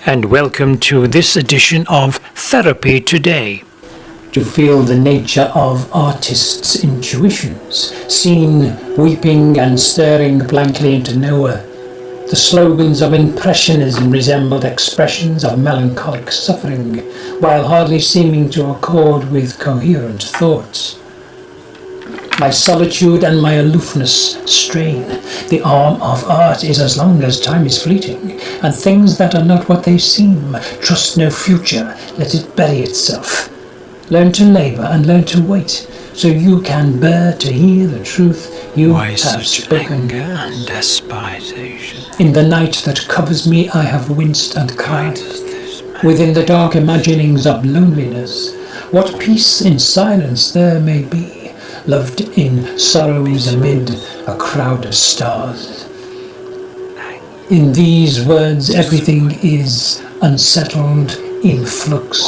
and welcome to this edition of Therapy Today. To feel the nature of artists' intuitions, seen weeping and staring blankly into nowhere, the slogans of Impressionism resembled expressions of melancholic suffering, while hardly seeming to accord with coherent thoughts. My solitude and my aloofness strain. The arm of art is as long as time is fleeting, and things that are not what they seem. Trust no future, let it bury itself. Learn to labour and learn to wait, so you can bear to hear the truth you Why have such spoken. anger and despisation? In the night that covers me I have winced and cried. Within the dark imaginings of loneliness, what peace in silence there may be, loved in sorrows amid a crowd of stars. In these words everything is unsettled in flux.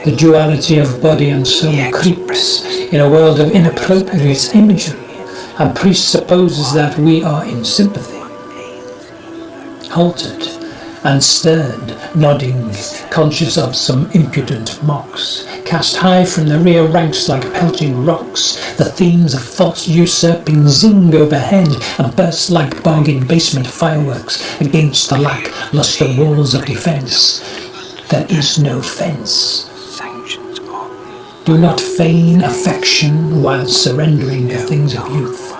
The duality of body and soul creeps in a world of inappropriate imagery and presupposes that we are in sympathy. Halted and stirred, nodding, conscious of some impudent mocks, cast high from the rear ranks like pelting rocks, the themes of false usurping zing overhead and burst like bargain basement fireworks against the lack-lustre walls of defence. There is no fence. Do not feign affection while surrendering the things of youth.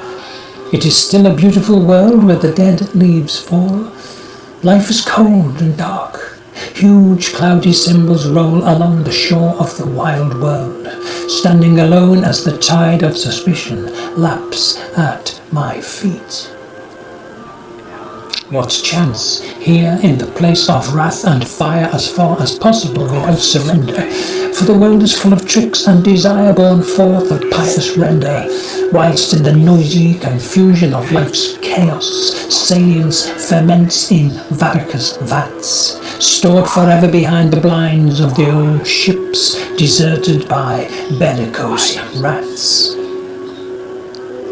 It is still a beautiful world where the dead leaves fall. Life is cold and dark. Huge cloudy symbols roll along the shore of the wild world, standing alone as the tide of suspicion laps at my feet. What chance here in the place of wrath and fire as far as possible without surrender? For the world is full of tricks and desire born forth of pious render, whilst in the noisy confusion of life's chaos, salience ferments in varicose vats, stored forever behind the blinds of the old ships, deserted by bellicose rats,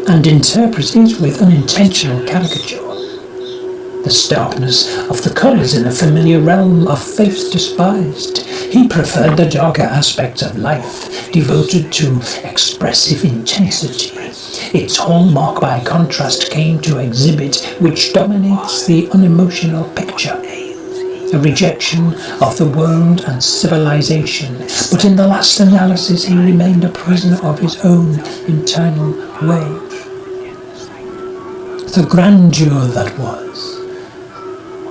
and interpret it with unintentional caricature. The starkness of the colours in a familiar realm of faith despised. He preferred the darker aspects of life, devoted to expressive intensity. Its hallmark by contrast came to exhibit which dominates the unemotional picture. A rejection of the world and civilization, but in the last analysis he remained a prisoner of his own internal wave. The grandeur that was.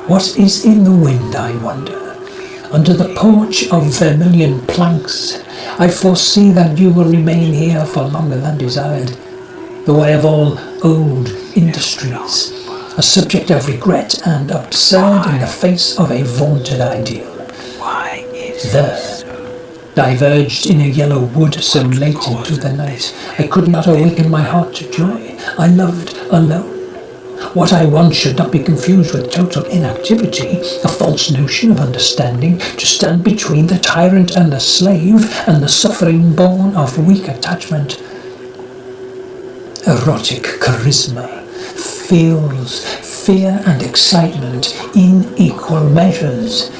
What is in the wind, I wonder? Under the porch of vermilion planks, I foresee that you will remain here for longer than desired. The way of all old industries, a subject of regret and absurd in the face of a vaunted ideal. There, diverged in a yellow wood so late into the night, I could not awaken my heart to joy. I loved alone. What I want should not be confused with total inactivity, a false notion of understanding, to stand between the tyrant and the slave, and the suffering born of weak attachment. Erotic charisma feels fear and excitement in equal measures,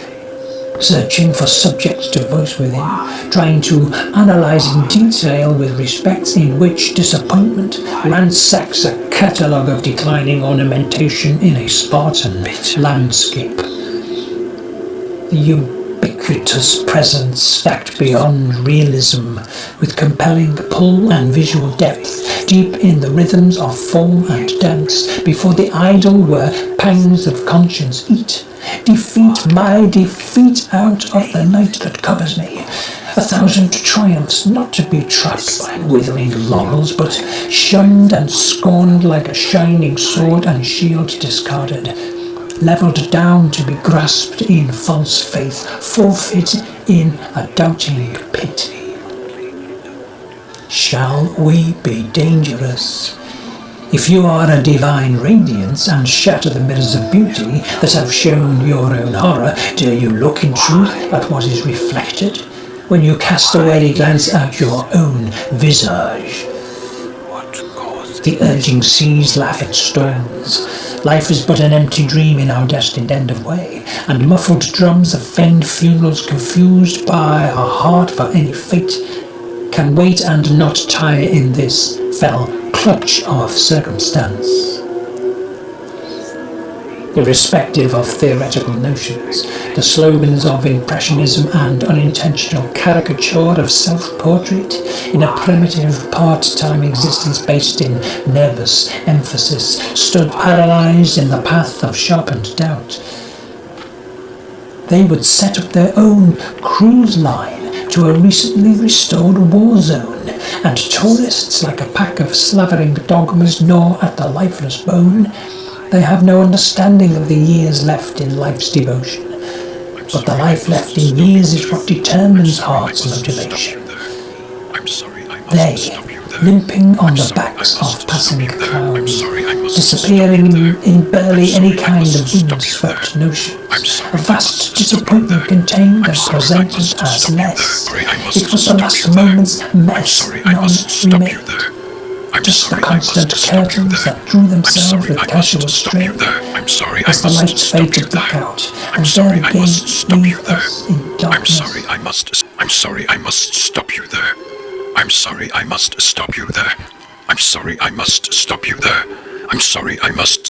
searching for subjects to voice within, trying to analyse in detail with respects in which disappointment ransacks a catalogue of declining ornamentation in a Spartan landscape. The ubiquitous presence stacked beyond realism, with compelling pull and visual depth, deep in the rhythms of form and dance, before the idol where pangs of conscience eat. Defeat my defeat out of the night that covers me. 1,000 triumphs, not to be trapped by withering laurels, but shunned and scorned like a shining sword and shield discarded, levelled down to be grasped in false faith, forfeit in a doubting pit. Shall we be dangerous? If you are a divine radiance and shatter the mirrors of beauty that have shown your own horror, dare you look in truth at what is reflected? When you cast a wary glance at your own visage, the urging seas laugh at storms, Life is but an empty dream in our destined end of way, and muffled drums of feigned funerals confused by a heart for any fate can wait and not tire in this fell clutch of circumstance. Irrespective of theoretical notions, the slogans of impressionism and unintentional caricature of self-portrait in a primitive part-time existence based in nervous emphasis stood paralyzed in the path of sharpened doubt. They would set up their own cruise line to a recently restored war zone, and tourists, like a pack of slavering dogmas, gnaw at the lifeless bone. They have no understanding of the years left in life's devotion, but the life left in years is what determines heart's motivation. They, limping on the backs of passing clouds, disappearing in barely any kind of wind-swept notions, a vast disappointment contained and presented as less. It was the last moment's mess, none remained. Just the constant curtains that drew themselves with casual strain as the lights fade to blackout and there again leave us in darkness. I'm sorry, I must stop you there. I'm sorry, I must stop you there. I'm sorry, I must stop you there. I'm sorry, I must